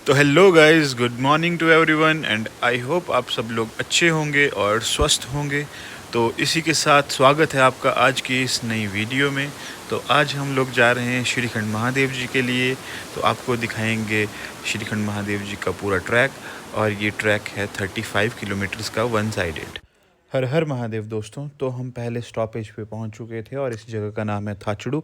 तो hello guys, good morning to everyone and I hope आप सब लोग अच्छे होंगे और स्वस्थ होंगे। तो इसी के साथ स्वागत है आपका आज की इस नई वीडियो में। तो आज हम लोग जा रहे हैं श्रीखंड महादेव जी के लिए। तो आपको दिखाएंगे श्रीखंड महादेव जी का पूरा ट्रैक। और ये ट्रैक है 35 किलोमीटर्स का, वन साइडेड। हर हर महादेव दोस्तों। तो हम पहले स्टॉपेज पे पहुंच चुके थे और इस जगह का नाम है थाचड़ू।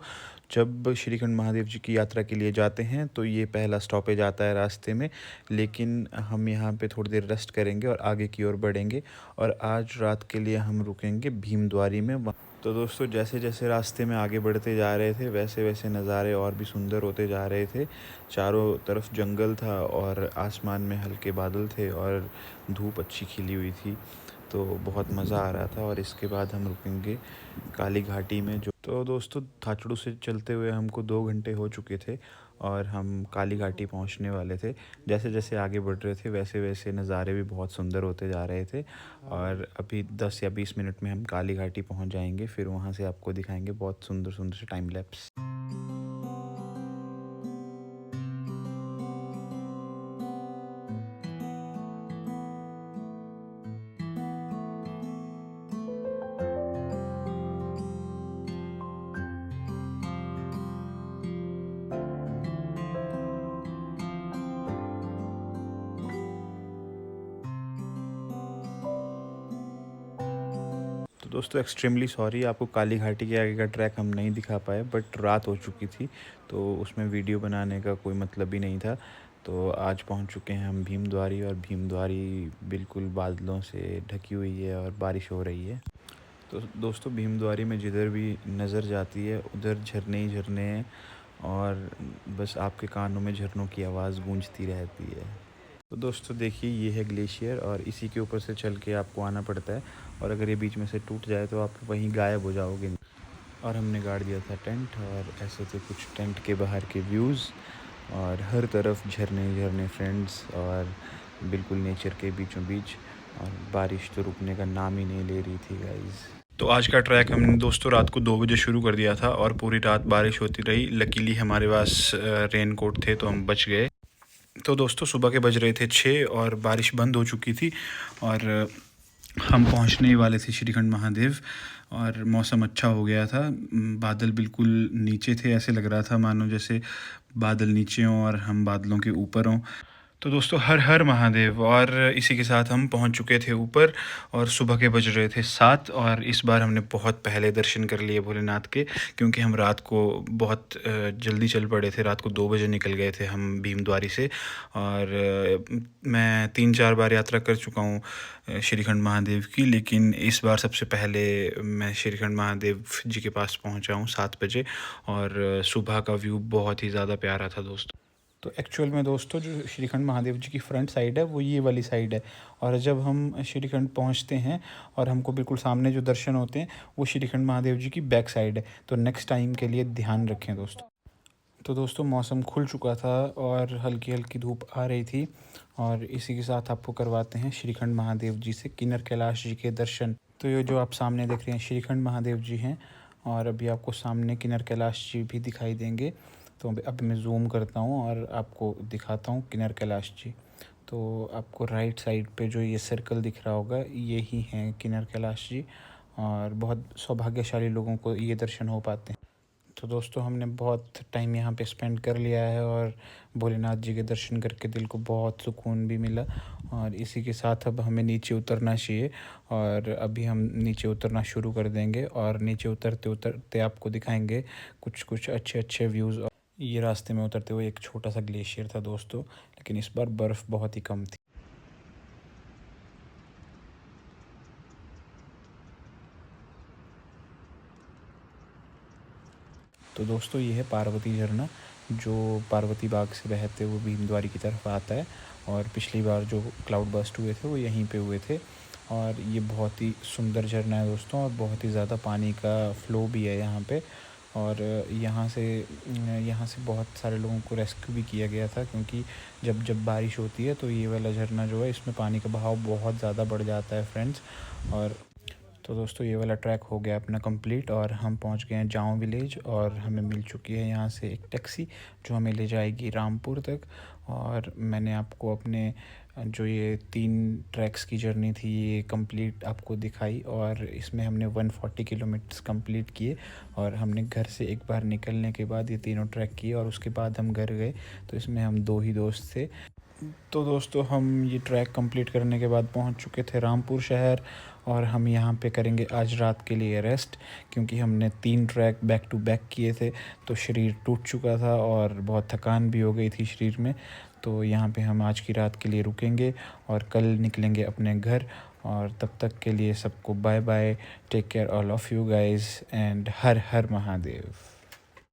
जब श्रीखंड महादेव जी की यात्रा के लिए जाते हैं तो ये पहला स्टॉपेज आता है रास्ते में। लेकिन हम यहाँ पे थोड़ी देर रेस्ट करेंगे और आगे की ओर बढ़ेंगे। और आज रात के लिए हम रुकेंगे भीमद्वारी में। तो दोस्तों, जैसे जैसे रास्ते में आगे बढ़ते जा रहे थे वैसे वैसे नज़ारे और भी सुंदर होते जा रहे थे। चारों तरफ जंगल था और आसमान में हल्के बादल थे और धूप अच्छी खिली हुई थी। तो बहुत मज़ा आ रहा था। और इसके बाद हम रुकेंगे काली घाटी में। जो तो दोस्तों, थाचड़ू से चलते हुए हमको 2 घंटे हो चुके थे और हम काली घाटी पहुंचने वाले थे। जैसे जैसे आगे बढ़ रहे थे वैसे वैसे नज़ारे भी बहुत सुंदर होते जा रहे थे। और अभी 10 या 20 मिनट में हम काली घाटी पहुंच जाएंगे। फिर वहां से आपको दिखाएंगे बहुत सुंदर सुंदर से टाइम लैप्स। तो दोस्तों, एक्सट्रीमली सॉरी, आपको काली घाटी के आगे का ट्रैक हम नहीं दिखा पाए। बट रात हो चुकी थी तो उसमें वीडियो बनाने का कोई मतलब ही नहीं था। तो आज पहुंच चुके हैं हम भीमद्वारी। और भीमद्वारी बिल्कुल बादलों से ढकी हुई है और बारिश हो रही है। तो दोस्तों, भीमद्वारी में जिधर भी नज़र जाती है उधर झरने ही झरने हैं। और बस आपके कानों में झरनों की आवाज़ गूंजती रहती है। तो दोस्तों देखिए, ये है ग्लेशियर और इसी के ऊपर से चल के आपको आना पड़ता है। और अगर ये बीच में से टूट जाए तो आप वहीं गायब हो जाओगे। और हमने गाड़ दिया था टेंट। और ऐसे थे कुछ टेंट के बाहर के व्यूज़। और हर तरफ झरने ही झरने फ्रेंड्स, और बिल्कुल नेचर के बीचों बीच। और बारिश तो रुकने का नाम ही नहीं ले रही थी गाइज़। तो आज का ट्रैक हमने दोस्तों रात को 2 बजे शुरू कर दिया था और पूरी रात बारिश होती रही। लकीली हमारे पास रेन कोट थे तो हम बच गए। तो दोस्तों, सुबह के बज रहे थे 6 और बारिश बंद हो चुकी थी। और हम पहुंचने ही वाले थे श्रीखंड महादेव। और मौसम अच्छा हो गया था। बादल बिल्कुल नीचे थे, ऐसे लग रहा था मानो जैसे बादल नीचे हों और हम बादलों के ऊपर हों। तो दोस्तों, हर हर महादेव। और इसी के साथ हम पहुंच चुके थे ऊपर। और सुबह के बज रहे थे 7 और इस बार हमने बहुत पहले दर्शन कर लिए भोलेनाथ के। क्योंकि हम रात को बहुत जल्दी चल पड़े थे। रात को 2 बजे निकल गए थे हम भीमद्वारी से। और मैं 3-4 बार यात्रा कर चुका हूँ श्रीखंड महादेव की। लेकिन इस बार सबसे पहले मैं श्रीखंड महादेव जी के पास पहुँचा हूँ 7 बजे। और सुबह का व्यू बहुत ही ज़्यादा प्यारा था दोस्तों। तो एक्चुअल में दोस्तों, जो श्रीखंड महादेव जी की फ्रंट साइड है वो ये वाली साइड है। और जब हम श्रीखंड पहुंचते हैं और हमको बिल्कुल सामने जो दर्शन होते हैं वो श्रीखंड महादेव जी की बैक साइड है। तो नेक्स्ट टाइम के लिए ध्यान रखें दोस्तों। तो दोस्तों, मौसम खुल चुका था और हल्की हल्की धूप आ रही थी। और इसी के साथ आपको करवाते हैं श्रीखंड महादेव जी से किन्नर कैलाश जी के दर्शन। तो ये जो आप सामने देख रहे हैं श्रीखंड महादेव जी हैं। और अभी आपको सामने किन्नर कैलाश जी भी दिखाई देंगे। तो अब मैं ज़ूम करता हूँ और आपको दिखाता हूँ किन्नर कैलाश जी। तो आपको राइट साइड पे जो ये सर्कल दिख रहा होगा ये ही हैं किन्नर कैलाश जी। और बहुत सौभाग्यशाली लोगों को ये दर्शन हो पाते हैं। तो दोस्तों, हमने बहुत टाइम यहाँ पे स्पेंड कर लिया है और भोलेनाथ जी के दर्शन करके दिल को बहुत सुकून भी मिला। और इसी के साथ अब हमें नीचे उतरना चाहिए। और अभी हम नीचे उतरना शुरू कर देंगे और नीचे उतरते उतरते आपको दिखाएंगे कुछ कुछ अच्छे अच्छे व्यूज़। ये रास्ते में उतरते हुए एक छोटा सा ग्लेशियर था दोस्तों, लेकिन इस बार बर्फ़ बहुत ही कम थी। तो दोस्तों, ये है पार्वती झरना, जो पार्वती बाग से बहते हुए भीमद्वारी की तरफ आता है। और पिछली बार जो क्लाउड बर्स्ट हुए थे वो यहीं पे हुए थे। और ये बहुत ही सुंदर झरना है दोस्तों, और बहुत ही ज़्यादा पानी का फ़्लो भी है यहाँ पे। और यहाँ से बहुत सारे लोगों को रेस्क्यू भी किया गया था। क्योंकि जब जब बारिश होती है तो ये वाला झरना जो है इसमें पानी का बहाव बहुत ज़्यादा बढ़ जाता है फ्रेंड्स। और तो दोस्तों ये वाला ट्रैक हो गया अपना कंप्लीट और हम पहुंच गए हैं जाऊं विलेज और हमें मिल चुकी है यहाँ से एक टैक्सी जो हमें ले जाएगी रामपुर तक। और मैंने आपको अपने जो ये 3 ट्रैक्स की जर्नी थी ये कंप्लीट आपको दिखाई और इसमें हमने 140 किलोमीटर्स कंप्लीट किए। और हमने घर से एक बार निकलने के बाद ये तीनों ट्रैक किए और उसके बाद हम घर गए। तो इसमें हम 2 ही दोस्त थे। तो दोस्तों हम ये ट्रैक कंप्लीट करने के बाद पहुंच चुके थे रामपुर शहर और हम यहाँ पे करेंगे आज रात के लिए रेस्ट, क्योंकि हमने 3 ट्रैक बैक टू बैक किए थे तो शरीर टूट चुका था और बहुत थकान भी हो गई थी शरीर में। तो यहाँ पे हम आज की रात के लिए रुकेंगे और कल निकलेंगे अपने घर। और तब तक के लिए सबको bye bye, take care all of you guys and Har Har Mahadev.